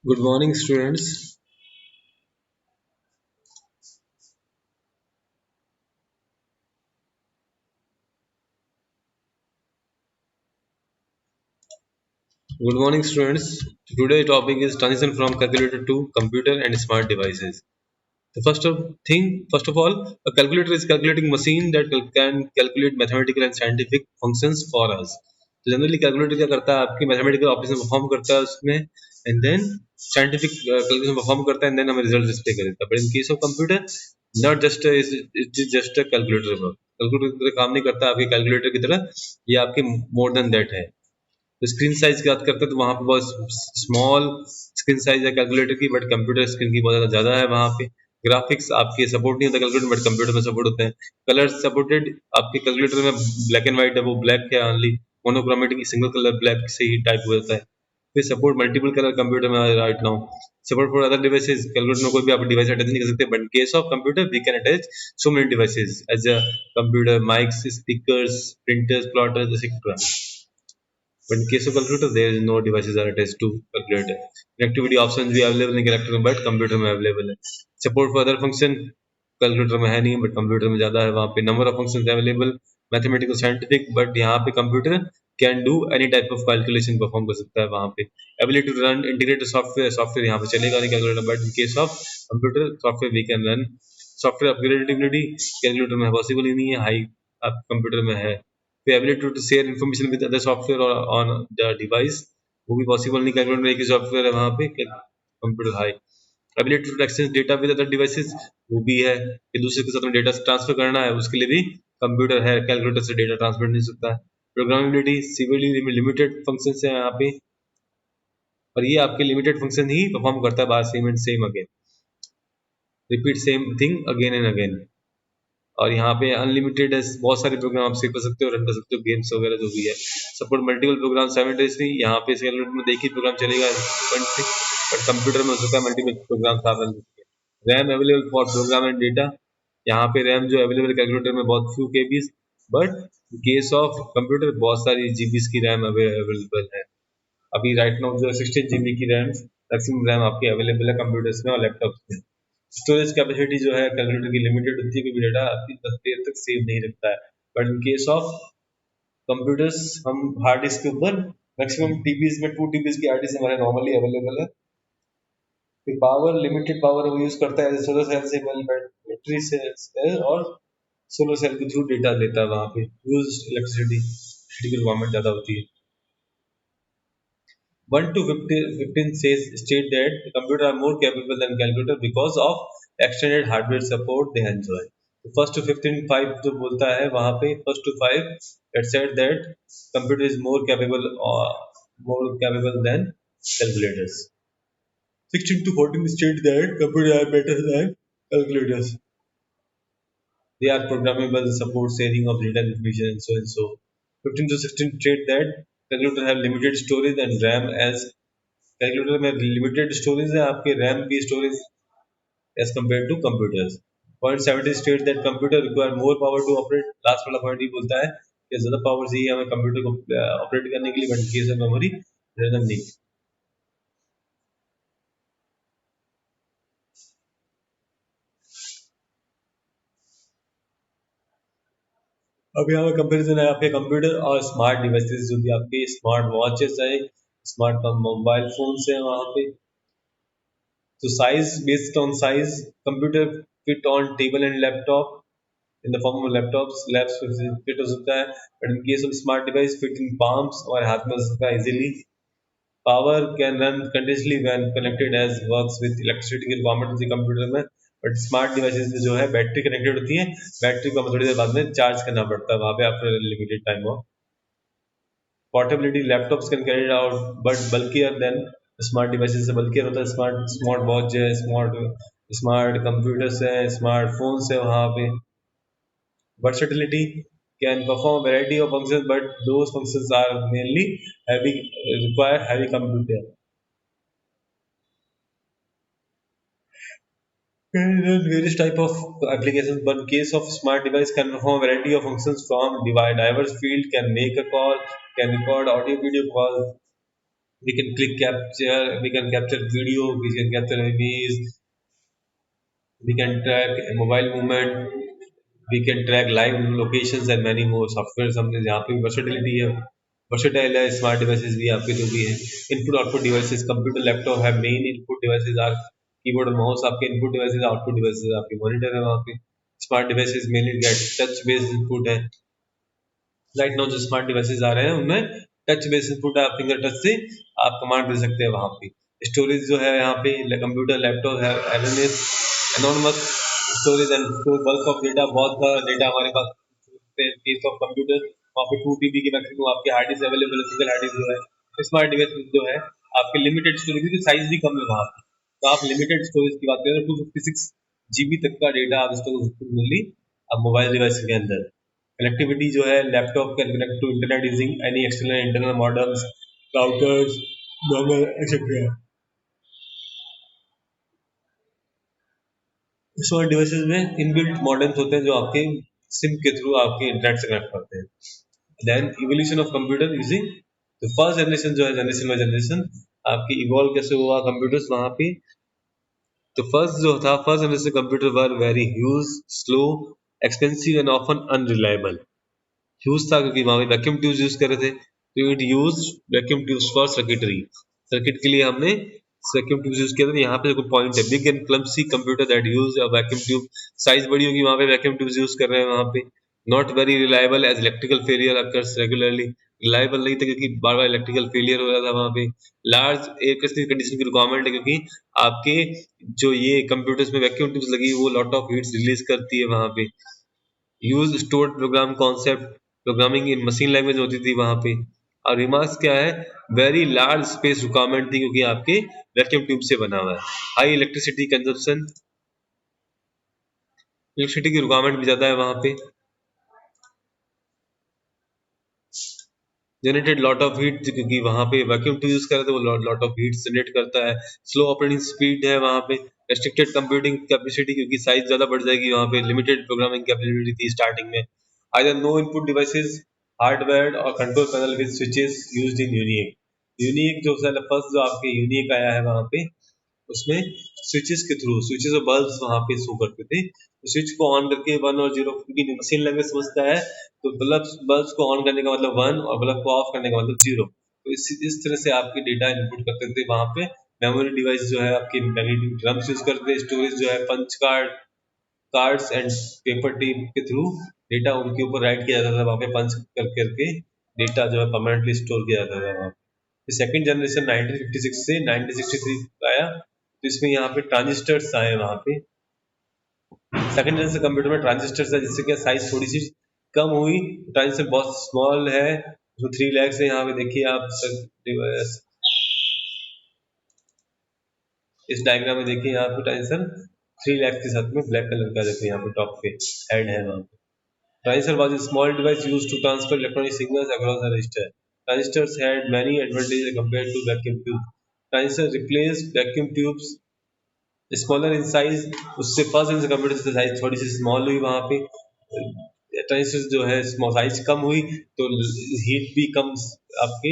Good morning, students. Good morning, students. Today's topic is transition from calculator to computer and smart devices. First of all, a calculator is calculating machine that can calculate mathematical and scientific functions for us. तो generally calculator क्या करता है आपकी mathematical operation perform करता है उसमें and then scientific calculation perform करता है एंड देन हमें रिजल्ट डिस्प्ले कर देता है but in case of computer not just it is just a calculator calculator की तरह काम नहीं करता आपके कैलकुलेटर की तरह ये आपके मोर देन दैट है तो स्क्रीन साइज की बात करते हैं तो वहाँ पे बहुत स्मॉल स्क्रीन साइज है कैलकुलेटर की बट कंप्यूटर स्क्रीन की बहुत ज़्यादा है वहाँ पे ग्राफिक्स आपके सपोर्ट नहीं होता कैलकुलेटर बट कंप्यूटर में सपोर्ट होते हैं कलर सपोर्टेड आपके कैलकुलेटर में ब्लैक एंड व्हाइट है वो ब्लैक है only monochromatic single colour black से ही टाइप होता है फिर सपोर्ट मल्टीपल कलर कंप्यूटर में right now support for other devices calculator में कोई भी आप डिवाइस अटैच नहीं कर सकते but case of computer we can attach so many devices as a computer mics speakers printers plotters etcetera But in case of calculator, there is no devices are attached to calculator. Connectivity options भी available नहीं calculator में but computer में available है. Support for other function calculator में है नहीं but computer में ज़्यादा है वहाँ पे number of functions available mathematical scientific but यहाँ पे computer can do any type of calculation perform कर सकता है वहाँ पे ability to run integrated software यहाँ पे चलेगा नहीं calculator but in case of computer software we can run software upgradability calculator में possible ही नहीं है high आप computer में है the ability to share information with other software or on the device वो भी पॉसिबल नहीं कैलकुलेटर में एक ही सॉफ्टवेयर है वहाँ पे computer high ability to access data with other devices वो भी है कि दूसरे के साथ में डेटा ट्रांसफर करना है उसके लिए भी कंप्यूटर है कैलकुलेटर से डेटा ट्रांसफर नहीं सकता है प्रोग्रामेबिलिटी सिविली लिमिटेड फंक्शन है यहाँ पे और ये आपके लिमिटेड फंक्शन ही परफॉर्म करता है बार same and same again repeat same thing again and again और यहाँ पे अनलिमिटेड है बहुत सारे प्रोग्राम आप सेव कर सकते हो रन कर सकते हो गेम्स वगैरह जो भी है सपोर्ट मल्टीपल प्रोग्राम साइमल्टेनियसली यहाँ पे कैलकुलेटर में एक ही प्रोग्राम चलेगा बट कंप्यूटर में हो सकता है मल्टीपल प्रोग्राम आप रन सकते हैं RAM available for program and data यहाँ पे रैम जो अवेलेबल कैलकुलेटर में बहुत few KBs but case of computer बहुत सारी जीबीज की रैम अवेलेबल है अभी राइट नाउ जो 16 GB की रैम मैक्सिमम रैम आपकी अवेलेबल है कंप्यूटर्स में और लैपटॉप्स में स्टोरेज कैपेसिटी जो है कैलकुलेटर की लिमिटेड होती है क्योंकि डेटा आपकी देर तक सेव नहीं रखता है but in case of computers हम हार्ड डिस्क के ऊपर मैक्सिमम टीबीज में 2 TB की हार्ड डिस्क हमारे नॉर्मली अवेलेबल है फिर पावर लिमिटेड पावर वो यूज करता है सोलर सेल से बैटरी से और सोलर सेल के थ्रू डेटा लेता है वहाँ पे यूज इलेक्ट्रिसिटी की रिक्वायरमेंट ज़्यादा होती है 1 to 15 says state that the computer are more capable than calculator because of extended hardware support they enjoy. तो first to 15 5 जो बोलता है वहाँ पे first to 5 it said that computer is more capable than calculators. 16 to 14 state that computers are better than calculators. They are programmable, support sharing of data information and so and so. 15 to 16 state that calculator have limited storage and RAM as calculator में limited storage है आपके RAM की storage as compare to computers point 70 state that computer require more power to operate last वाला point ये बोलता है कि ज़्यादा पावर चाहिए हमें कंप्यूटर को ऑपरेट करने के लिए but case of memory random नहीं अब यहाँ पे कंपेरिजन है आपके कंप्यूटर और स्मार्ट डिवाइसेस जो भी आपके स्मार्ट वॉचेस है स्मार्ट मोबाइल फोन है वहाँ पे तो size based on size computer fit on table and laptop in the form of laptops labs fit हो सकता है but in case of smart device fit in palms और हाथ में हो सकता है easily power can run continuously when connected as works with electricity की रिक्वायरमेंट होती है कंप्यूटर में बट स्मार्ट डिवाइसेस में जो है बैटरी कनेक्टेड होती है बैटरी को हमें थोड़ी देर बाद में चार्ज करना पड़ता है वहाँ पे after limited time of portability laptops can carry out but bulkier than smart devices से बल्कियर होता है स्मार्ट वॉच है स्मार्ट स्मार्ट कंप्यूटर्स है स्मार्टफोन्स है वहाँ पे Versatility can perform a variety of functions, but those functions are mainly require heavy computer. Can run various type of applications, but in case of smart device can perform a variety of functions from diverse field, can make a call, can record audio video call, We can click capture, we can capture video, we can capture images, we can track mobile movement, we can track live locations and many more software हमने जहाँ पे versatility है, versatile है, smart devices भी आपके जो भी है, input output devices, computer laptop है, main input devices are keyboard और माउस आपके इनपुट डिवाइसेस, आउटपुट डिवाइसेस आपके मॉनिटर है वहाँ पे, smart devices mainly get touch based input है, राइट नाउ जो स्मार्ट डिवाइसेस आ रहे हैं उनमें टच बेस्ड इनपुट है, आप फिंगर टच से आप कमांड दे सकते हैं वहाँ पे, स्टोरेज जो है यहाँ पे कंप्यूटर लैपटॉप है anonymous anonymous storage and store bulk of data, बहुत सारा डेटा हमारे पास केस ऑफ कंप्यूटर वहाँ पे 2 TB की मैक्सिमम आपकी हार्ड डिस्क अवेलेबल है, सिंगल हार्ड डिस्क जो है स्मार्ट डिवाइस जो है आपके लिमिटेड स्टोरेज की साइज भी कम है वहाँ पे, तो आप लिमिटेड स्टोरेज की बात करें तो 256 GB तक का डेटा आप स्टोर मिली अब मोबाइल डिवाइस के अंदर, कनेक्टिविटी जो है laptop can connect to internet using any external internal modems routers dongle etcetera, smart devices में इनबिल्ट मॉडेम्स होते हैं जो आपके सिम के थ्रू आपके इंटरनेट से कनेक्ट करते हैं, then evolution of computer using तो फर्स्ट जनरेशन जो है जनरेशन बाय जनरेशन आपकी इवॉल्व कैसे हुआ कंप्यूटर्स वहाँ पे, तो फर्स्ट जो था first generation computer were very huge slow expensive and often unreliable, huge था क्योंकि वहाँ पे वैक्यूम ट्यूब्स यूज कर रहे थे, तो it use vacuum tubes for circuitry, circuit के लिए हमने वैक्यूम ट्यूब्स यूज किया था, यहाँ पे कोई पॉइंट है big and clumsy computer that use a vacuum tube, size बड़ी होगी वहाँ पे वैक्यूम ट्यूब्स यूज कर रहे हैं वहाँ पे, not very reliable as electrical failure occurs regularly, reliable नहीं था क्योंकि बार बार इलेक्ट्रिकल फेलियर हो रहा था वहाँ पे, लार्ज एयर कंडीशन की रिक्वायरमेंट है क्योंकि आपके जो ये कंप्यूटर्स में वैक्यूम ट्यूब्स लगी वो लॉट ऑफ हीट्स रिलीज करती है वहाँ पे, use stored program concept, programming in machine language होती थी वहाँ पे, और रिमार्क्स क्या है वेरी लार्ज स्पेस रिक्वायरमेंट थी क्योंकि आपके वैक्यूम ट्यूब से बना हुआ है, हाई इलेक्ट्रिसिटी कंजप्शन, इलेक्ट्रिसिटी की रिक्वायरमेंट भी ज़्यादा है वहाँ पे, जनरेटेड लॉट ऑफ हीट क्योंकि वहाँ पे वैक्यूम ट्यूब यूज कर रहे थे वो लॉट ऑफ हीट जनरेट करता है, स्लो ऑपरेटिंग स्पीड है वहाँ पे, रेस्ट्रिक्टेड कंप्यूटिंग कैपेसिटी क्योंकि साइज ज़्यादा बढ़ जाएगी वहाँ पे, लिमिटेड प्रोग्रामिंग कैपेसिटी थी स्टार्टिंग में, either no input devices hardware और control panel with switches used in unique, unique जो फर्स्ट जो आपके यूनिक आया है वहाँ पे उसमें स्विचेस के थ्रू स्विचेस और बल्ब्स वहाँ पे शो करते थे, तो स्विच को ऑन करके 1 और 0 क्योंकि मशीन लैंग्वेज समझता है तो बल्ब्स को ऑन करने का मतलब 1 और बल्ब को ऑफ करने का मतलब 0, तो इस तरह से आपके डेटा इनपुट करते थे वहाँ पे, मेमोरी डिवाइस जो है आपके मैग्नेटिक ड्रम्स यूज करते थे, स्टोरेज जो है punch cards and paper tape के थ्रू डेटा उनके ऊपर राइट किया जाता था वहाँ पे पंच कर करके डेटा जो है परमानेंटली स्टोर किया जाता था वहाँ पे, सेकेंड जनरेशन 1956 से 1963 आया, तो इसमें यहाँ पे ट्रांजिस्टर्स आए वहाँ पे, सेकंड जनरेशन कंप्यूटर में ट्रांजिस्टर्स है जिससे क्या साइज थोड़ी सी कम हुई, ट्रांजिस्टर बहुत स्मॉल है, जो 3 लाख है यहाँ पे देखिए आप इस डायग्राम में देखिए यहाँ पे ट्रांजिस्टर 3 लाख के साथ में ब्लैक कलर का देखिए यहाँ पे टॉप पे हेड है वहाँ पे, transistor was a small device used to transfer electronic signals across a register. Transistors had many advantages compared to vacuum tubes. Transistor replaced vacuum tubes smaller in size, उससे first generation computer से size थोड़ी C small हुई वहाँ पे, transistor जो है small size कम हुई तो हीट भी कम आपके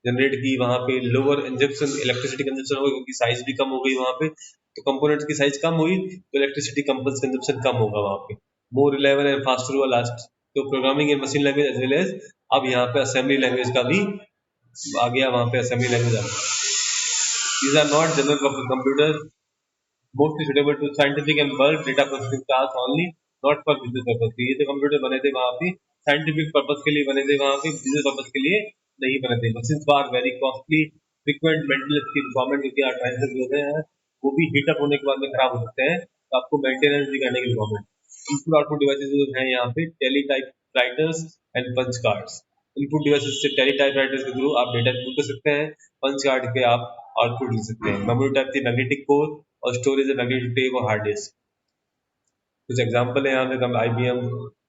जनरेट की वहाँ पे, लोअर इंजेक्शन इलेक्ट्रिसिटी कंजप्शन हो गई क्योंकि साइज भी कम हो गई वहाँ पे, तो कंपोनेंट्स की साइज कम हुई तो इलेक्ट्रिसिटी कंजप्शन कम होगा वहाँ पे, मोर रिलायबल एंड फास्टर हुआ लास्ट, तो programming in machine language as well as अब यहाँ पे असेंबली लैंग्वेज का भी आ गया वहाँ पे, असेंबली लैंग्वेज आ गया, these are not general purpose computers mostly suitable to scientific and bulk data processing tasks only, not for business purpose, ये जो कंप्यूटर बने थे वहाँ पे साइंटिफिक पर्पस के लिए बने थे वहाँ पे, बिजनेस पर्पस के लिए नहीं बने थे, machines are very costly frequent maintenance की रिक्वायरमेंट क्योंकि ट्रांजिस्टर जो होते हैं वो भी हीट अप होने के बाद में खराब हो सकते हैं, तो आपको मेंटेनेंस भी करने की रिक्वायरमेंट, इनपुट आउटपुट डिवाइसेस जो हैं यहाँ पे teletypewriters and punch cards, input devices से टेली टाइप राइटर्स के थ्रू आप डेटा इनपुट कर सकते हैं, पंच कार्ड के आप आउटपुट ले सकते हैं, मेमोरी टाइप थी मैग्नेटिक कोर और स्टोरेज है मैग्नेटिक टेप और हार्ड डिस्क, कुछ एग्जांपल है यहाँ पे कम IBM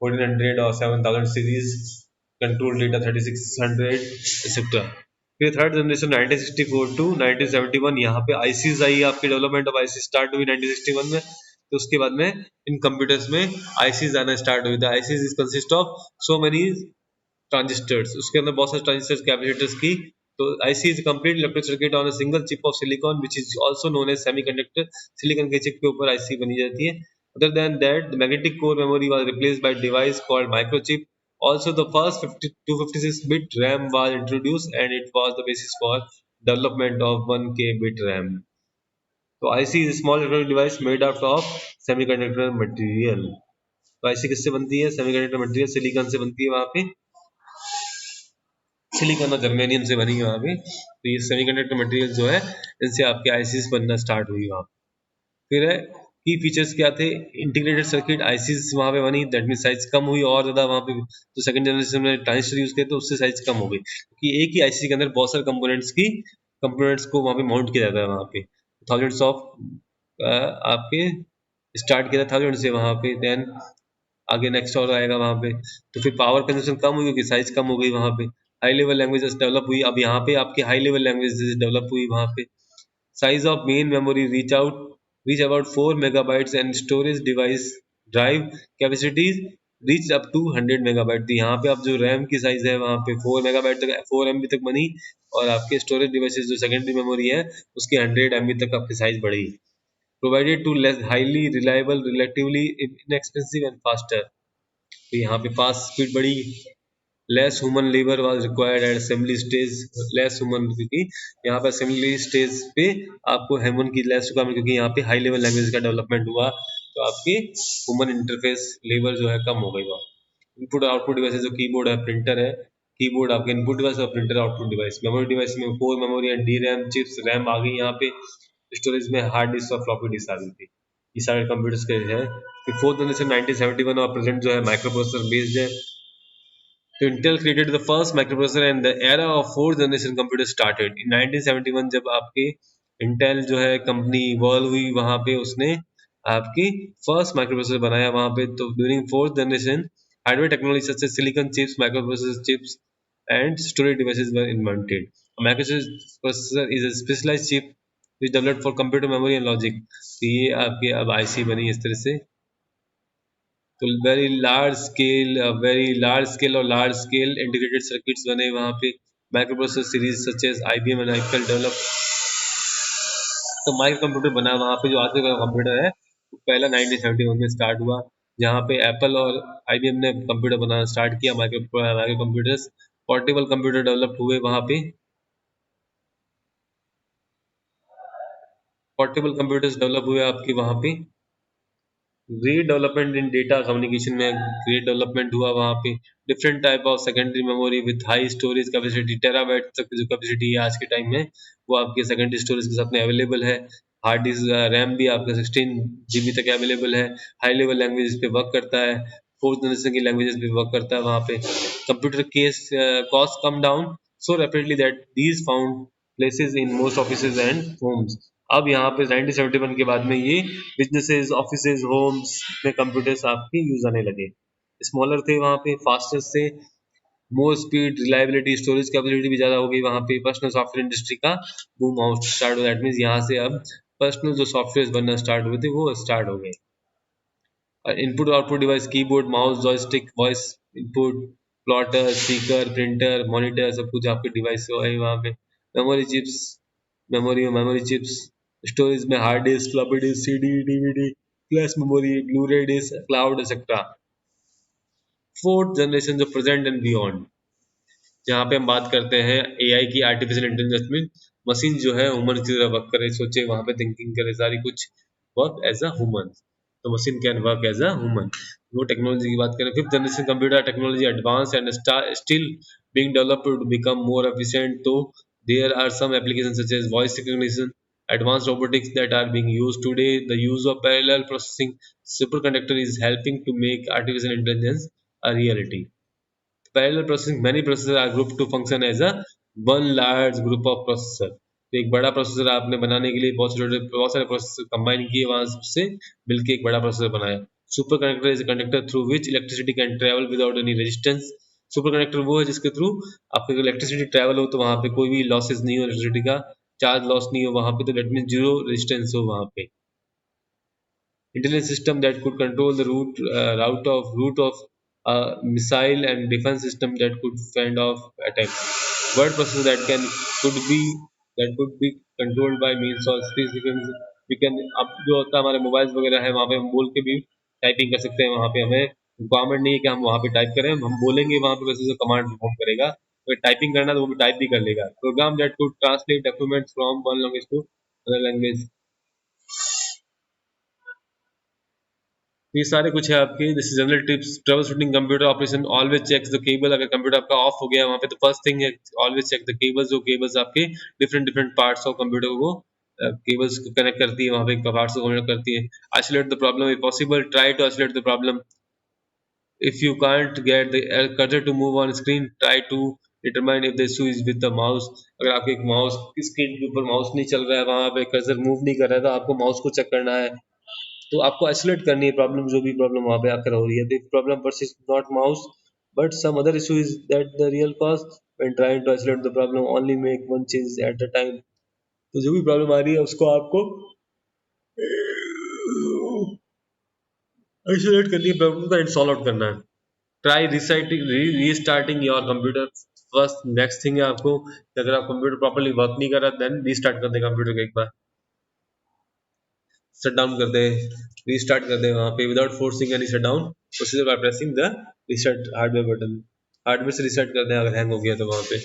1400 और 7000 सीरीज कंट्रोल डेटा 3600 एक्सेट्रा, फिर थर्ड जनरेशन 1964 टू 1971 यहाँ पे आईसीज आई, आपकी डेवलपमेंट ऑफ आईसी स्टार्ट हुई 1961 में, तो उसके बाद में इन कंप्यूटर्स में आईसीज आना स्टार्ट हुई था, ICs is consist of so many transistors, उसके अंदर बहुत सारे ट्रांजिस्टर्स कैपेसिटर्स की तो IC is a complete electric circuit on a single chip of silicon, which is also known as semiconductor. Silicon के चिप के ऊपर IC बनी जाती है. Other than that, the magnetic core memory was replaced by a device called microchip. Also, the first 256-bit RAM was introduced, and it was the basis for development of 1K bit RAM. So IC is a small electronic device made out of semiconductor material. तो IC किससे बनती है? Semiconductor material silicon से बनती है. वहाँ पे silicon और जर्मेनियम से बनी है वहाँ पे. तो ये सेमीकंडक्टर मटेरियल जो है इनसे आपके आईसीज बनना स्टार्ट हुई वहाँ. फिर है की फीचर्स क्या थे? इंटीग्रेटेड सर्किट आईसीज वहाँ पे बनी, दैट मीन साइज कम हुई और ज़्यादा. वहाँ पे जो सेकंड जनरेशन में ट्रांजिस्टर यूज़ किए तो उससे साइज कम हो गई, क्योंकि एक ही आईसी के अंदर बहुत सारे कंपोनेंट्स को वहाँ पे माउंट किया जाता है. वहाँ पे थाउजेंड्स ऑफ आपके स्टार्ट किया था थाउजेंड से वहाँ पे. देन आगे नेक्स्ट और आएगा वहाँ पे. तो फिर पावर कंजप्शन कम हुई क्योंकि साइज कम हो गई वहाँ पे. हाई लेवल लैंग्वेजेस डेवलप हुई. अब यहाँ पे आपकी हाई लेवल लैंग्वेजेस डेवलप हुई वहाँ पे. Size of main memory reach about 4 megabytes and storage device drive capacities reach up to 100 megabyte. तो यहाँ पे अब जो रैम की साइज है वहाँ पे 4 मेगाबाइट तक 4 एमबी तक बनी, और आपके स्टोरेज डिवाइसेस जो सेकेंडरी मेमोरी है उसकी 100 एमबी तक आपकी साइज बढ़ी. Provided to less highly reliable relatively inexpensive and faster. तो यहाँ पे फास्ट स्पीड बढ़ी. Less human labour was required at assembly stage. Less human, क्योंकि यहाँ पे असेंबली स्टेज पे आपको ह्यूमन की लेस रिक्वायरमेंट, क्योंकि यहाँ पे हाई लेवल लैंग्वेज का डेवलपमेंट हुआ तो आपकी ह्यूमन इंटरफेस लेबर जो है कम हो गई वहाँ. इनपुट आउटपुट डिवाइस जो कीबोर्ड है, प्रिंटर है. कीबोर्ड आपके इनपुट डिवाइस और printer output device. Memory device में core memory and D RAM chips RAM आ गई यहाँ पे. स्टोरेज में हार्ड डिस्क और फ्लॉपी डिस्क आ गई थी. ये सारे कंप्यूटर्स के है. फोर्थ जनरेशन 1971 और प्रेजेंट जो है माइक्रो प्रोसेसर बेस्ड है. तो Intel created the first microprocessor and the era of fourth generation computer started. In 1971 जब आपकी Intel जो है कंपनी इवॉल्व हुई वहाँ पे उसने आपकी फर्स्ट माइक्रोप्रोसेसर बनाया वहाँ पे. तो during fourth generation hardware technology such as silicon chips, microprocessor chips and storage devices were invented. Microprocessor is a specialized chip which developed for computer memory and logic. तो ये आपके अब आईसी बनी इस तरह से. तो वेरी लार्ज स्केल और लार्ज स्केल इंटीग्रेटेड सर्किट्स बने वहाँ पे. Microprocessor series such as IBM and Intel develop. तो माइक्रो कंप्यूटर बना वहाँ पे. जो आज का कंप्यूटर है वो पहला 1971 में स्टार्ट हुआ, जहाँ पे एप्पल और IBM ने कंप्यूटर बनाना स्टार्ट किया. Micro computers portable computer develop हुए वहाँ पे. पोर्टेबल कंप्यूटर्स डेवलप हुए आपके वहाँ पे. Great development in data communication में ग्रेट डेवलपमेंट हुआ वहाँ पे. Different type of secondary memory with high storage capacity, terabyte तक जो कैपेसिटी है आज के टाइम में वो आपके सेकेंडरी स्टोरेज के साथ में अवेलेबल है. हार्ड डिस्क रैम भी आपका 16 GB तक अवेलेबल है. हाई लेवल लैंग्वेज पे वर्क करता है. फोर्थ जनरेशन की लैंग्वेजेस पे वर्क करता है वहाँ पे. Computer case cost come down so rapidly that these found places in most offices and homes. अब यहाँ पे 1971 के बाद में ये बिजनेसेस, ऑफिसेज, होम्स में कंप्यूटर्स आपके यूज आने लगे. स्मॉलर थे वहाँ पे, फास्टर से, more speed, reliability, storage capacity भी ज़्यादा हो गई वहाँ पे. पर्सनल सॉफ्टवेयर इंडस्ट्री का बूम आउट स्टार्ट हो. दैट मीन्स यहाँ से अब पर्सनल जो सॉफ्टवेयर बनना स्टार्ट हुए थे वो स्टार्ट हो गए. Input output device keyboard, mouse, joystick, voice input, plotter, speaker, printer, monitor, सब कुछ आपके डिवाइस है वहाँ पे. Memory chips, memory chips, storage में hard disk, floppy disk, CD, DVD, flash memory, blu ray disk, cloud etcetera. Fourth generation जो present and beyond, जहाँ पे हम बात करते हैं AI की, आर्टिफिशियल इंटेलिजेंस में मशीन जो है ह्यूमन की तरह वर्क करे, सोचे वहाँ पे थिंकिंग करे, सारी कुछ वर्क एज अ ह्यूमन. तो machine can work as a human. वो टेक्नोलॉजी की बात करें. Fifth generation computer technology advance and still being developed to become more efficient. So there are some applications such as voice recognition, advanced robotics that are being used today. The use of parallel processing superconductor is helping to make artificial intelligence a reality. Parallel processing, many processors are grouped to function as a one large group of processor. तो एक बड़ा processor आपने बनाने के लिए बहुत सारे processor combine किए, वहां से मिलके एक बड़ा प्रोसेसर बनाया. Super conductor is a conductor through which electricity can travel without any resistance. Super conductor वो है जिसके थ्रू आपके इलेक्ट्रिसिटी ट्रेवल हो, तो वहां पे कोई भी लॉसेज नहीं हो, इलेक्ट्रिसिटी का चार्ज लॉस नहीं हो वहां पे, तो दैट मीन जीरो रेजिस्टेंस हो वहां पे. Intelligence system that could control the route of a missile and defense system that could fend off attacks. Word processor that can could be that could be controlled by means of speech we can अब जो होता है हमारे mobiles वगैरह है वहाँ पे हम बोल के भी टाइपिंग कर सकते हैं वहाँ पे हमें रिक्वायरमेंट नहीं है कि हम वहाँ पे टाइप करें हम बोलेंगे वहाँ पे वैसे जो कमांड परफॉर्म करेगा अगर टाइपिंग करना है तो वो भी टाइप भी कर लेगा program that could translate documents from one language to other language ये सारे कुछ है आपके जैसे general tips troubleshooting computer operation always check the cable अगर कंप्यूटर आपका ऑफ हो गया वहाँ पे तो फर्स्ट थिंग है ऑलवेज चेक द केबल्स जो केबल्स आपके different different parts of computer को केबल्स को कनेक्ट करती है वहाँ पे पार्ट्स को कनेक्ट करती है isolate the problem if possible try to isolate the problem if you can't get the cursor to move on screen try to determine if the issue is with the mouse अगर आपके एक mouse की screen के ऊपर mouse नहीं चल रहा है वहाँ पे कर्सर मूव नहीं कर रहा है तो आपको माउस को चेक करना है तो आपको आइसोलेट करनी है प्रॉब्लम जो भी प्रॉब्लम वहाँ पे आकर हो रही है the problem persists not mouse but some other issue is that the real cause when trying to isolate the problem only make one change at a time तो जो भी प्रॉब्लम आ रही है उसको आपको आइसोलेट करनी है प्रॉब्लम का एंड सॉल्व आउट करना है try resetting restarting your computer first next thing है आपको कि अगर आप कंप्यूटर प्रॉपर्ली वर्क नहीं कर रहा देन रीस्टार्ट कर दे कंप्यूटर को एक बार शट डाउन कर दे रीस्टार्ट कर दे वहाँ पे without forcing any shut down procedure by pressing the reset hardware button hardware से रीसेट कर दे अगर हैंग हो गया तो वहाँ पे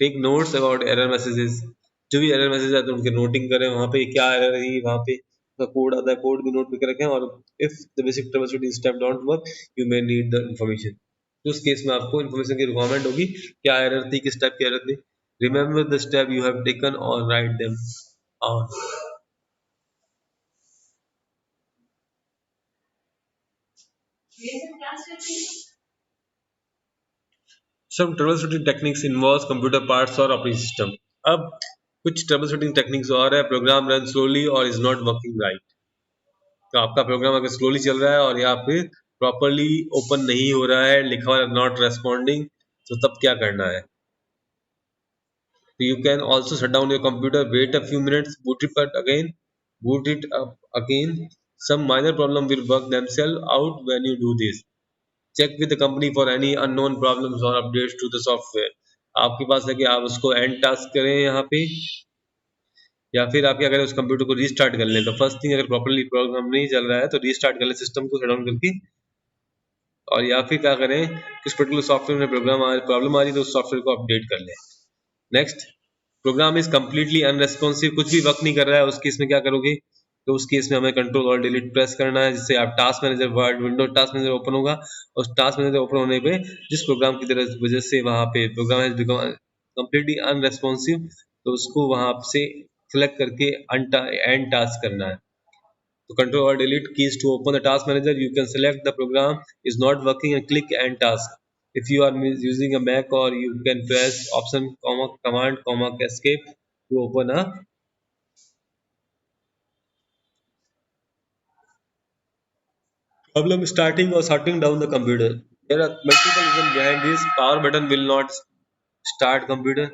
take notes about error messages जो भी एरर मैसेज आते हैं उनके नोटिंग करें वहाँ पे क्या एरर है वहाँ पे कोड आता है कोड भी नोट करके रखें और if the basic trouble shooting step don't work you may need the information उस केस में आपको इन्फॉर्मेशन की रिक्वायरमेंट होगी क्या एरर थी किस टाइप की एरर थी remember the step you have taken और write them on some troubleshooting techniques involves computer parts or operating system अब कुछ troubleshooting techniques और है प्रोग्राम रन स्लोली और इज नॉट वर्किंग राइट तो आपका प्रोग्राम अगर स्लोली चल रहा है और या फिर प्रॉपरली ओपन नहीं हो रहा है लिखा हुआ नॉट रेस्पॉन्डिंग तो तब क्या करना है you can also shut down your computer wait a few minutes boot it up again some minor problem will work themselves out when you do this check with the company for any unknown problems or updates to the software आपके पास है कि आप उसको and task करें यहाँ पे या फिर आप क्या करें उस कंप्यूटर को रीस्टार्ट कर लें तो फर्स्ट थिंग अगर प्रॉपरली प्रोग्राम नहीं चल रहा है तो रीस्टार्ट कर लें सिस्टम को शट डाउन करके और या फिर क्या करें किस पर्टिकुलर सॉफ्टवेयर में प्रॉब्लम आ रही है तो उस सॉफ्टवेयर को अपडेट कर लें next program is completely unresponsive कुछ भी वर्क नहीं कर रहा है उस केस में क्या करोगे तो उस केस में हमें कंट्रोल और डिलीट प्रेस करना है जिससे आप task manager word window task manager open होगा उस टास्क मैनेजर ओपन होने पे जिस प्रोग्राम की तरह वजह से वहाँ पे program has become completely unresponsive तो उसको वहाँ से सेलेक्ट करके एंड टास्क करना है तो control or delete keys to open the task manager you can select the program is not working and click end task if you are using a Mac or you can press option comma command comma escape to open a problem starting or shutting down the computer there are multiple reasons behind this power button will not start computer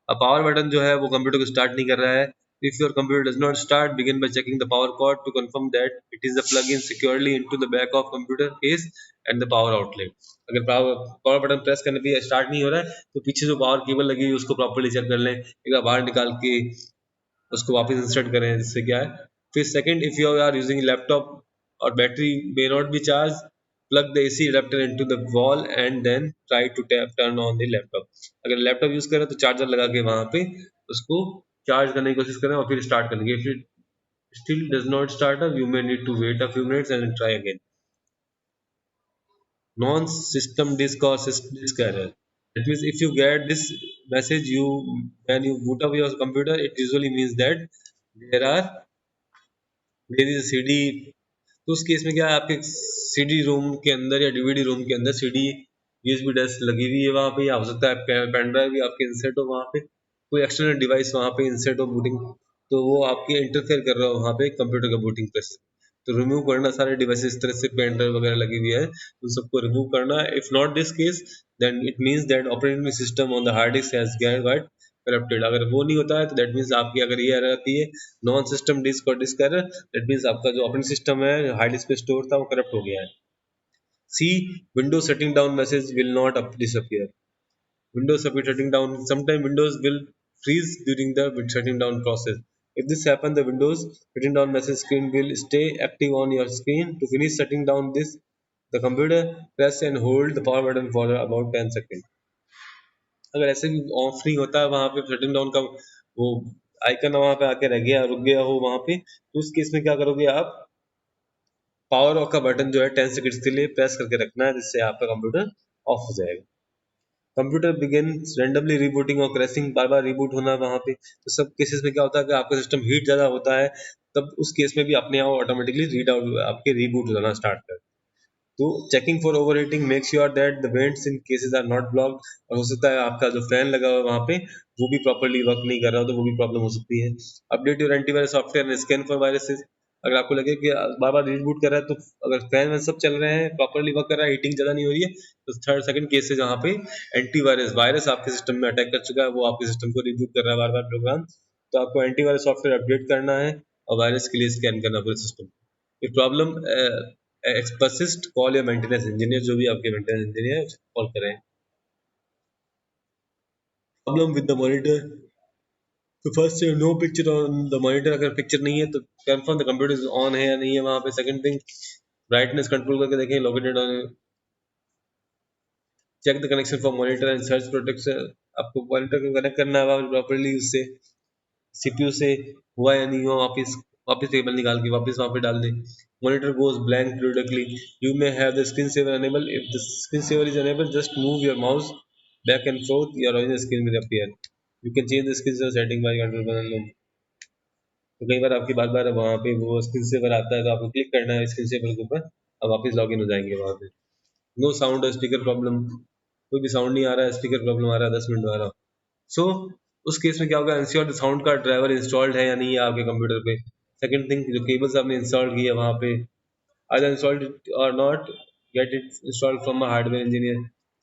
अब power button जो है वो computer को start नहीं कर रहा है if your computer does not start begin by checking the power cord to confirm that it is the plug in securely into the back of computer case and the power outlet अगर power button press करने पे start नहीं हो रहा है तो पीछे जो पावर केबल लगी हुई है उसको प्रॉपर्ली चेक कर लें एक बार बाहर निकाल के उसको वापस इंसर्ट करें जिससे क्या है फिर second if you are using laptop और battery may not be charge plug the AC adapter into the wall and then try to turn on the laptop अगर लैपटॉप यूज करें तो चार्जर लगा के वहां पे उसको चार्ज करने की कोशिश करें और फिर स्टार्ट करेंगे if it still does not start up you may need to wait a few minutes and try again non system disk or system disk error that means if you get this message you when you boot up your computer it usually means that there are there is a CD तो उस case में क्या है आपके CD ROM के अंदर या DVD रोम के अंदर सीडी यूएसबी डिस्क लगी हुई है वहाँ पे या हो सकता है पेन ड्राइव भी आपके इंसर्ट हो वहाँ पे कोई एक्सटर्नल डिवाइस वहाँ पे इंसर्ट हो बूटिंग तो वो आपके इंटरफेयर कर रहा हो वहाँ पे कंप्यूटर का बूटिंग प्रेस तो रिमूव करना सारे डिवाइसेस इस तरह से पेन ड्राइव वगैरह लगी हुई है उन सबको रिमूव करना if not this case then it means that operating system on the hard disk has got corrupted अगर वो नहीं होता है तो दैट मीन्स आपकी अगर ये एरर आती है नॉन सिस्टम डिस्क और डिस्क एरर दैट मीन्स आपका जो ऑपरेटिंग सिस्टम है हार्ड डिस्क पे स्टोर था वो करप्ट हो गया है see window setting down message will not disappear windows shutting down sometime windows will freeze during the shutting down process. If this happens, the Windows shutting down message screen will stay active on your screen. To finish shutting down this, the computer press and hold the power button for about 10 seconds. अगर ऐसे भी of नहीं होता है वहां पे shutting down का वो आइकन वहां पे आके रह गया रुक गया हो वहां पे, तो उस केस में क्या करोगे आप, पावर ऑफ का बटन जो है 10 सेकंड्स के लिए प्रेस करके रखना है, जिससे आपका कंप्यूटर ऑफ हो जाएगा. कंप्यूटर बिगिन रैंडमली रीबूटिंग और क्रैशिंग, बार बार रिबूट होना वहां पे, तो सब केसेस में क्या होता है कि आपका सिस्टम हीट ज्यादा होता है, तब उस केस में भी अपने आप ऑटोमेटिकली रीड आउट आपके रीबूट होना स्टार्ट कर. तो checking for overheating make sure that the vents in cases are not blocked, और हो सकता है आपका जो फैन लगा हुआ है वहां पे वो भी प्रॉपर्ली वर्क नहीं कर रहा हो, तो वो भी प्रॉब्लम हो सकती है. Update your antivirus software and scan for viruses. अगर आपको लगे कि बार बार रीबूट कर रहा है, तो अगर फैन वैन सब चल रहे हैं प्रॉपर्ली वर्क कर रहा है, हीटिंग ज्यादा नहीं हो रही है, तो थर्ड सेकंड केस है जहाँ पे एंटीवायरस वायरस आपके सिस्टम में अटैक कर चुका है, वो आपके सिस्टम को रिबूट कर रहा है बार बार प्रोग्राम, तो आपको एंटीवायरस सॉफ्टवेयर अपडेट करना है और वायरस के लिए स्कैन करना पूरे सिस्टम. ये problem persist, call your maintenance engineer, जो भी आपके maintenance engineer है कॉल करें. प्रॉब्लम विद द मॉनिटर, तो first no picture on the monitor, अगर पिक्चर नहीं है तो confirm the computer is on है या नहीं है वहां पे. सेकंड थिंग, ब्राइटनेस कंट्रोल करके देखें located on. Check the connection for monitor and search protection, आपको मॉनिटर को कनेक्ट करना है प्रॉपर्ली उससे सीपीयू से हुआ या नहीं हुआ, वापस वापस टेबल निकाल के वापस वहां पे डाल दें. Monitor goes blank periodically, you may have the screen saver enable. If the screen saver is enabled, just move your mouse back and forth, your original screen will appear. You can change the screen saver setting by control panel. तो कई बार आपकी बार बार वहाँ पे वो screen saver आता है, तो आपको क्लिक करना है स्क्रीन सेवर के ऊपर और वापस लॉग इन हो जाएंगे वहाँ पे. नो साउंड और स्पीकर प्रॉब्लम, कोई भी साउंड नहीं आ रहा है, स्पीकर प्रॉब्लम आ रहा है 10 मिनट आ रहा. सो उस केस में क्या होगा, इंश्योर द साउंड का ड्राइवर इंस्टॉल्ड है या नहीं है आपके कंप्यूटर पे. सेकंड थिंग, जो केबल्स आपने इंस्टॉल की है वहाँ पे either installed it or not, get it installed from a hardware engineer.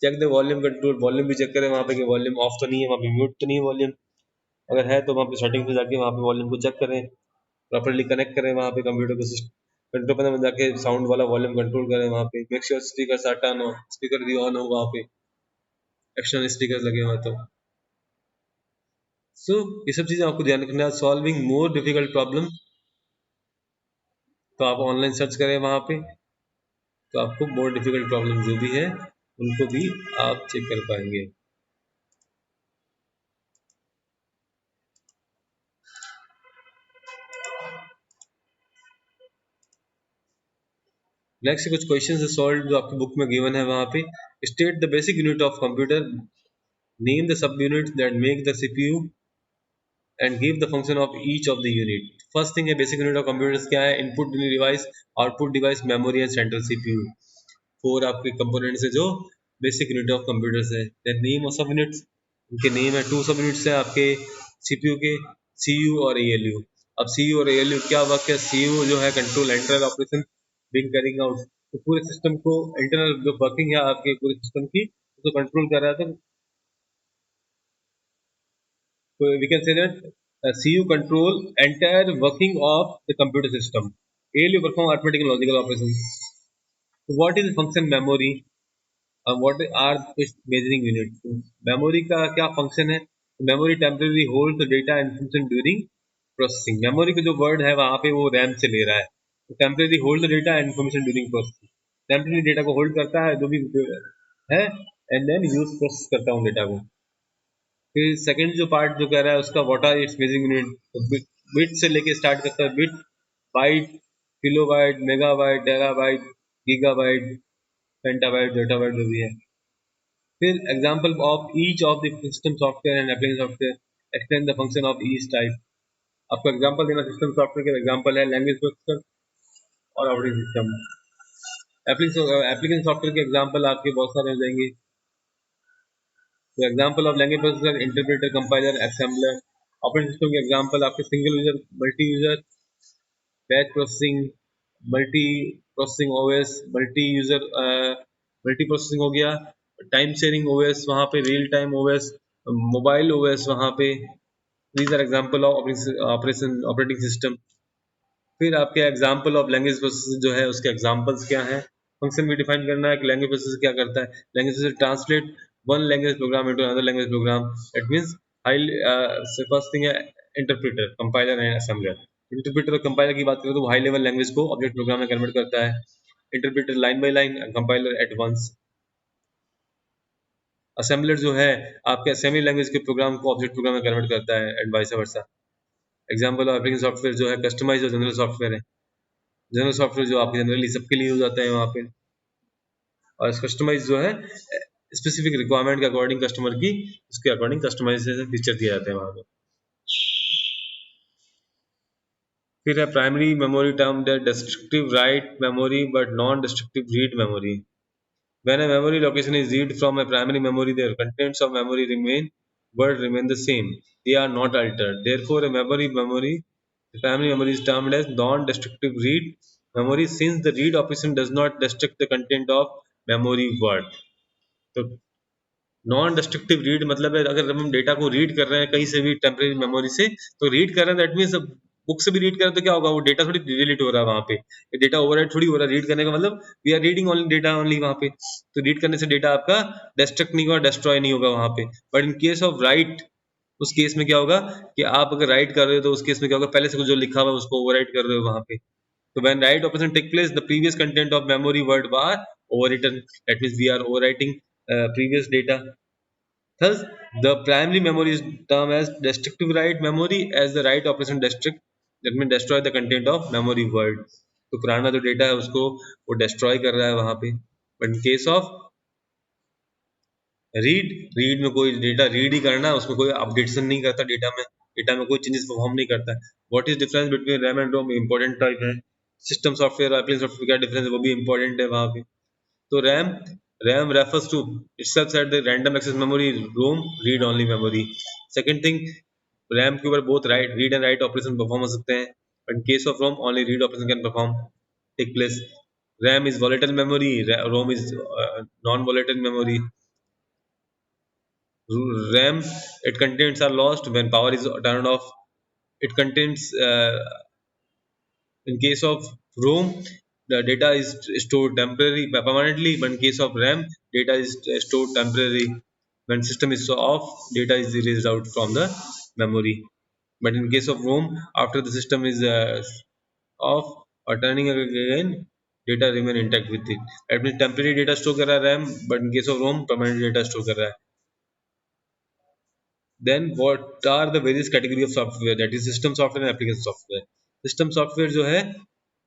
Check the volume control, volume भी चेक करें वहाँ पे कि वॉल्यूम ऑफ तो नहीं है, वहाँ पे म्यूट तो नहीं है वॉल्यूम. अगर है तो वहाँ पे सेटिंग पे जाके वहाँ पे वॉल्यूम को चेक करें, प्रॉपर्ली कनेक्ट करें वहाँ पे कंप्यूटर को, कंट्रोल पैनल में जाके साउंड वाला वॉल्यूम कंट्रोल करें वहाँ पे. मेक श्योर स्पीकर टर्न हो, स्पीकर भी ऑन हो वहाँ पे, एक्सटर्नल स्पीकर लगे हुए तो. सो ये सब चीज़ें आपको ध्यान रखना है. सॉल्विंग मोर डिफिकल्ट प्रॉब्लम, तो आप ऑनलाइन सर्च करें वहाँ पे, तो आपको मोर डिफिकल्ट प्रॉब्लम जो भी है उनको भी आप चेक कर पाएंगे. नेक्स्ट कुछ क्वेश्चंस है सॉल्व जो आपकी बुक में गिवन है वहाँ पे. State the basic unit of computer, name the sub unit that make the CPU and give the function of each of the unit. First thing है बेसिक यूनिट ऑफ कंप्यूटर्स क्या है, input device, output device, memory and central CPU. Four आपके components है जो basic unit of computers है. Then name of सब units, उनके name है. टू सब यूनिट्स है आपके सीपीयू के, सीयू और एएलयू. अब सीयू और एएलयू क्या वर्क है, सीयू जो है कंट्रोल इंटरनल ऑपरेशन बिन कैरिंग आउट, तो पूरे सिस्टम को इंटरनल जो वर्किंग है आपके पूरे सिस्टम की उसको कंट्रोल कर रहा था. तो we can say that CU control entire working of the computer system. ALU perform arithmetic and logical operation. What is function memory, what are its measuring unit. Memory का क्या फंक्शन है, memory temporary hold the data information during processing. Memory का जो word है वहाँ पे वो RAM से ले रहा है, तो temporary hold the data information during processing, temporary data को होल्ड करता है जो भी है एंड देन यूज प्रोसेस करता हूँ डेटा को. फिर सेकंड जो पार्ट जो कह रहा है उसका what are its measuring unit, तो बिट से लेके स्टार्ट करता है, bit, byte, kilobyte, megabyte, terabyte, gigabyte, petabyte, yottabyte जो भी है. फिर example of each of the system software and application software, extend the function of each type. आपको एग्जांपल देना सिस्टम सॉफ्टवेयर के एग्जांपल है लैंग्वेज प्रोसेसर और ऑपरेटिंग सिस्टम. एप्लीकेशन सॉफ्टवेयर के एग्जांपल आपके बहुत सारे हो जाएंगे. तो example of language processor, interpreter, compiler, assembler. Operating system के एग्जांपल आपके single user, multi user, batch processing, multi processing OS, multi user, multi processing हो गया, टाइम शेयरिंग ओएस वहाँ पे, real time OS, mobile OS वहाँ पे. These are example of operating system. फिर आपके एग्जांपल ऑफ लैंग्वेज प्रोसेसर जो है उसके एग्जांपल्स क्या हैं. फंक्शन भी डिफाइन करना है कि लैंग्वेज प्रोसेसर क्या करता है. Language processor translate one language program into another language program. It means high first thing है interpreter, compiler and assembler. Interpreter और कंपाइलर की बात करें तो हाई लेवल लैंग्वेज को ऑब्जेक्ट प्रोग्राम में कन्वर्ट करता है, interpreter line by line, compiler at once. Assembler जो है आपके असेंबली लैंग्वेज के प्रोग्राम को ऑब्जेक्ट प्रोग्राम में कन्वर्ट करता है and vice versa. Example of application software जो है कस्टमाइज्ड और जनरल सॉफ्टवेयर है। जनरल सॉफ्टवेयर जो आपके जनरली सबके लिए यूज आता है वहाँ पे, और कस्टमाइज जो है स्पेसिफिक रिक्वायरमेंट के अकॉर्डिंग कस्टमर की उसके अकॉर्डिंग कस्टमाइजेशन फीचर दिए जाते हैं वहाँ पे। फिर है primary memory term that destructive write memory but non destructive read memory. When a memory location is read from a primary memory, the contents of memory remain the same. They are not altered. Therefore, the primary memory is termed as non-destructive read memory, since the read operation does not destruct the content of memory word. तो non destructive read मतलब है अगर हम data को read कर रहे हैं कहीं से भी टेम्परेरी मेमोरी से, तो रीड कर रहे हैं दैट मीन्स बुक से भी रीड कर रहे हैं तो क्या होगा, वो डेटा थोड़ी डिलीट हो रहा है वहाँ पे, डेटा ओवरराइट थोड़ी हो रहा है। रीड करने का मतलब we are reading only data only वहाँ पे, तो रीड करने से डेटा आपका डिस्ट्रक्ट नहीं होगा, डिस्ट्रॉय नहीं होगा वहाँ पे। But in case of right, उस केस में क्या होगा कि आप अगर राइट कर रहे हो तो उस केस में क्या होगा, पहले से जो लिखा हुआ है उसको ओवरराइट कर रहे हो वहाँ पे। तो when write operation take place, the previous content of memory word are overwritten. That means we are overwriting previous data. Thus, the primary memory is termed as destructive write memory, as the write operation destruct, that means destroy the content of memory word. तो पुराना जो data है उसको वो destroy कर रहा है वहाँ पे। But in case of read, read में कोई डेटा रीड ही करना, उसमें कोई अपडेशन नहीं करता, डेटा में कोई चेंजेस परफॉर्म नहीं करता है। What is difference between RAM and ROM, important type है। सिस्टम सॉफ्टवेयर और एप्लीकेशन सॉफ्टवेयर क्या डिफरेंस है वो भी इंपॉर्टेंट है वहाँ पे। तो RAM refers to itself at the random access memory, ROM read only memory. Second thing, RAM के ऊपर both read and write operation perform हो सकते हैं, but in case of ROM only read operation can perform take place. RAM is volatile memory, ROM is non-volatile memory. RAM, it contents are lost when power is turned off. It contains in case of ROM, the data is stored temporarily, permanently, but in case of RAM, data is stored temporarily. When system is off, data is erased out from the memory. But in case of ROM, after the system is off or turning again, data remain intact with it. That means temporary data store कर रहा है RAM, but in case of ROM, permanent data store कर रहा है. Then what are the various category of software, that is system software and application software. System software जो है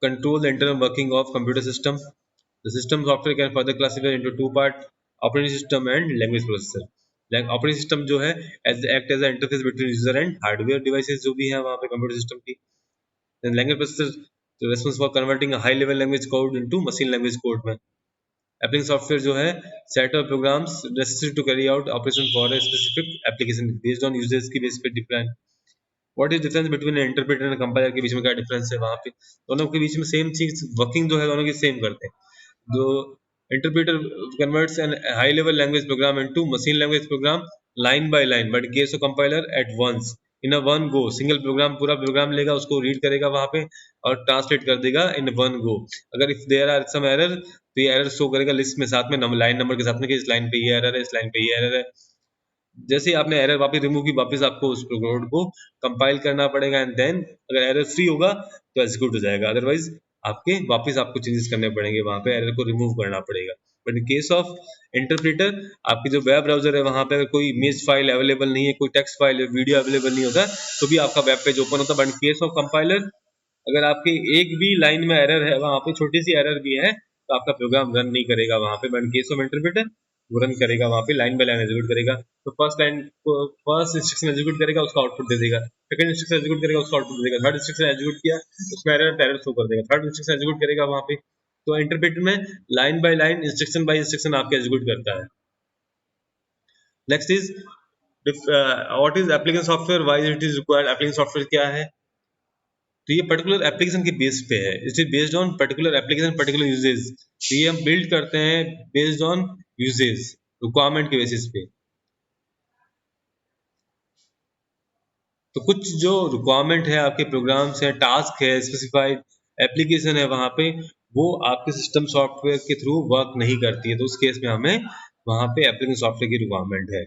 control the internal working of computer system. The system software can further classify into two part, operating system and language processor. Operating system जो है act as interface between user and hardware devices जो भी है वहाँ पे computer system की। Language processor response for converting high level language code into machine language code में। Application software जो है set of programs necessary to carry out operation for a specific application based on users की base पे different. What is difference between interpreter and compiler के बीच में क्या difference है वहाँ पे, दोनों के बीच में सेम चीज वर्किंग जो है दोनों की सेम करते हैं। जो interpreter converts an high level language program into machine language program line by line, but case of compiler at once in a one go, single program पूरा प्रोग्राम लेगा उसको रीड करेगा वहाँ पे और ट्रांसलेट कर देगा इन वन गो। अगर if there are some error तो ये एरर शो करेगा लिस्ट में साथ में लाइन नंबर के साथ में कि इस लाइन पे ये एरर है, इस लाइन पे ये एरर है। जैसे ही आपने एरर वापस रिमूव की, वापस आपको उस कोड को कंपाइल करना पड़ेगा एंड देन अगर एरर फ्री होगा तो एग्जीक्यूट हो जाएगा, अदरवाइज आपको चेंजेस करने पड़ेंगे, वहाँ पे एरर को रिमूव करना पड़ेगा। But in case of interpreter, आपकी जो वेब ब्राउजर है वहाँ पे अगर कोई इमेज फाइल अवेलेबल नहीं है, कोई टेक्स्ट फाइल वीडियो अवेलेबल नहीं होता तो भी आपका वेब पेज ओपन होता है। But in case of compiler, अगर आपकी एक भी लाइन में एरर है, वहाँ पे छोटी सी एरर भी है तो आपका प्रोग्राम रन नहीं करेगा वहाँ पे। But in case of interpreter वो रन करेगा वहाँ पे, लाइन बाय लाइन एग्जीक्यूट करेगा। तो फर्स्ट इंस्ट्रक्शन एग्जीक्यूट करेगा उसका आउटपुट दे देगा, सेकंड इंस्ट्रक्शन एग्जीक्यूट करेगा उसका आउटपुट दे देगा, थर्ड इंस्ट्रक्शन एग्जीक्यूट किया उसमें एरर शो कर देगा, थर्ड इंस्ट्रक्शन एग्जीक्यूट करेगा वहाँ पे। तो इंटरप्रेटर में line by line instruction by instruction आपके एग्जीक्यूट करता है। Next is what is application software, why it is required. Application software क्या है, तो ये पर्टिकुलर एप्लीकेशन के बेस पे है, it is based on particular application particular usages. तो ये हम बिल्ड करते हैं बेस्ड ऑन यूजेज, रिक्वायरमेंट के बेसिस पे। तो कुछ जो रिक्वायरमेंट है आपके प्रोग्राम्स है, टास्क है, स्पेसिफाइड एप्लीकेशन है, वहाँ पे वो आपके सिस्टम सॉफ्टवेयर के थ्रू वर्क नहीं करती है, तो उस केस में हमें वहाँ पे एप्लीकेशन सॉफ्टवेयर की रिक्वायरमेंट है।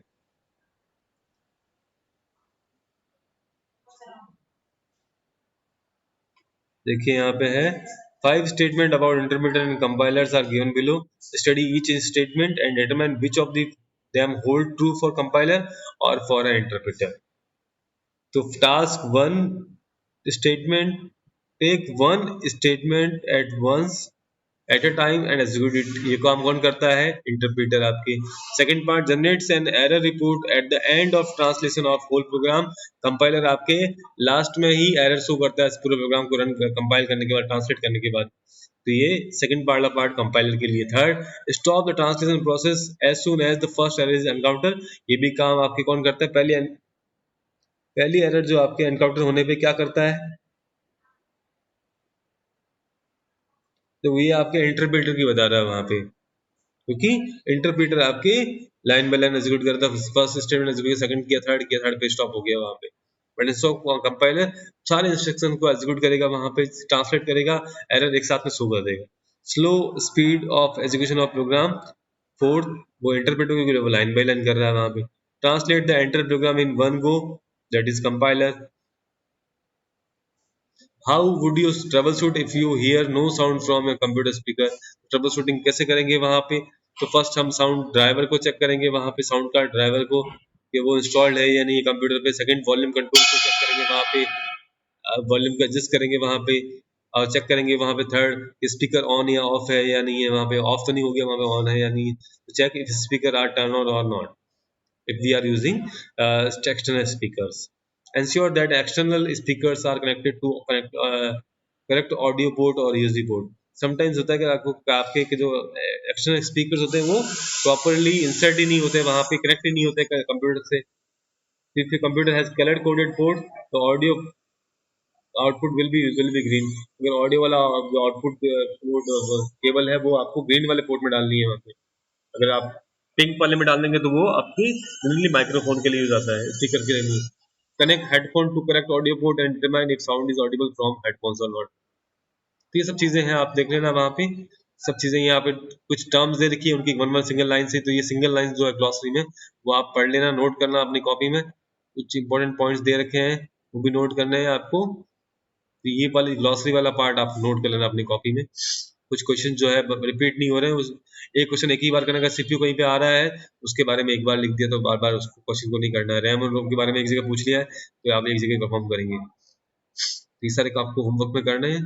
देखिए यहाँ पे है 5 statement about interpreter and compilers are given below. Study each statement and determine which of them hold true for compiler or for an interpreter. तो task 1 statement, take one statement at once at a time and execute it. ये काम कौन करता है? Interpreter आपके. Second part, generates an error report at the end of translation of whole program. Compiler आपके last में ही एरर शो करता है इस पूरे प्रोग्राम को रन कंपाइल करने के बाद, ट्रांसलेट करने के बाद. तो ये सेकंड पार्ट पार्ट कंपाइलर के लिए. Third, stop the translation process as soon as the first error is encounter. ये भी काम आपके कौन करता है? पहली एरर जो आपके एनकाउंटर होने पे क्या करता है? तो ये आपके इंटरप्रेटर की बता रहा है वहां पे, क्योंकि इंटरप्रेटर आपके लाइन बाय लाइन एग्जीक्यूट करता है. फर्स्ट स्टेटमेंट एग्जीक्यूट, सेकंड किया, थर्ड पे स्टॉप हो गया वहां पे. बट इंस्टेड कंपाइलर सारे इंस्ट्रक्शन को एग्जीक्यूट करेगा, वहां पे ट्रांसलेट करेगा, एरर एक साथ में शो कर देगा. Slow speed of execution of program. Fourth, वो इंटरप्रेटर को लाइन बाय लाइन कर रहा है वहां पे. Translate the enter program in one go, that is compiler. How would you troubleshoot if you hear no sound from a computer speaker? Trouble shooting कैसे करेंगे वहां पे? तो फर्स्ट हम साउंड ड्राइवर को चेक करेंगे वहां पे, साउंड कार्ड ड्राइवर को कि वो इंस्टॉल्ड है या नहीं कंप्यूटर पे. सेकंड, वॉल्यूम कंट्रोल को चेक करेंगे वहां पे, वॉल्यूम को एडजस्ट करेंगे वहां पे और चेक करेंगे वहां पे. थर्ड, स्पीकर ऑन या ऑफ है या नहीं है वहां पे, ऑफ तो नहीं हो गया वहां पे, ऑन है या नहीं है. तो check if speaker are turn on और not if we are using external speakers. Ensure that external speakers are connected to correct audio port or USB port. Sometimes होता है कि आपको आपके के जो एक्सटर्नल स्पीकर्स होते हैं वो प्रॉपरली इंसर्ट ही नहीं होते, वहां पे कनेक्ट ही नहीं होते कंप्यूटर से. If computer has colour coded port, तो audio output will be usually be green. अगर ऑडियो वाला जो आउटपुट पोर्ट केबल है वो आपको ग्रीन वाले पोर्ट में डालनी है वहाँ पे. अगर आप पिंक वाले में डाल देंगे तो वो आपकी जनरली माइक्रोफोन के लिए यूज आता है, स्पीकर के लिए नहीं. Connect headphone to correct audio port and determine if sound is audible from headphones और नॉट. तो ये सब चीजें हैं, आप देख लेना वहाँ पे. सब चीजें यहाँ पे कुछ टर्म्स दे रखी है उनकी वन वन सिंगल लाइन से. तो ये सिंगल लाइन जो है ग्लॉसरी में, वो आप पढ़ लेना, नोट करना अपनी कॉपी में. कुछ इंपॉर्टेंट पॉइंट्स दे रखे हैं वो भी नोट करने हैं आपको. तो ये वाली ग्लॉसरी वाला पार्ट आप नोट कर लेना अपनी कॉपी में. कुछ क्वेश्चन जो है रिपीट नहीं हो रहे हैं. एक क्वेश्चन एक ही बार करने का, सीपीयू कहीं पे आ रहा है उसके बारे में एक बार लिख दिया तो बार बार उसको क्वेश्चन को नहीं करना है. रैम और रोम के बारे में एक जगह पूछ लिया है तो आप एक जगह परफॉर्म करेंगे. तो ये सारे आपको होमवर्क में करने हैं.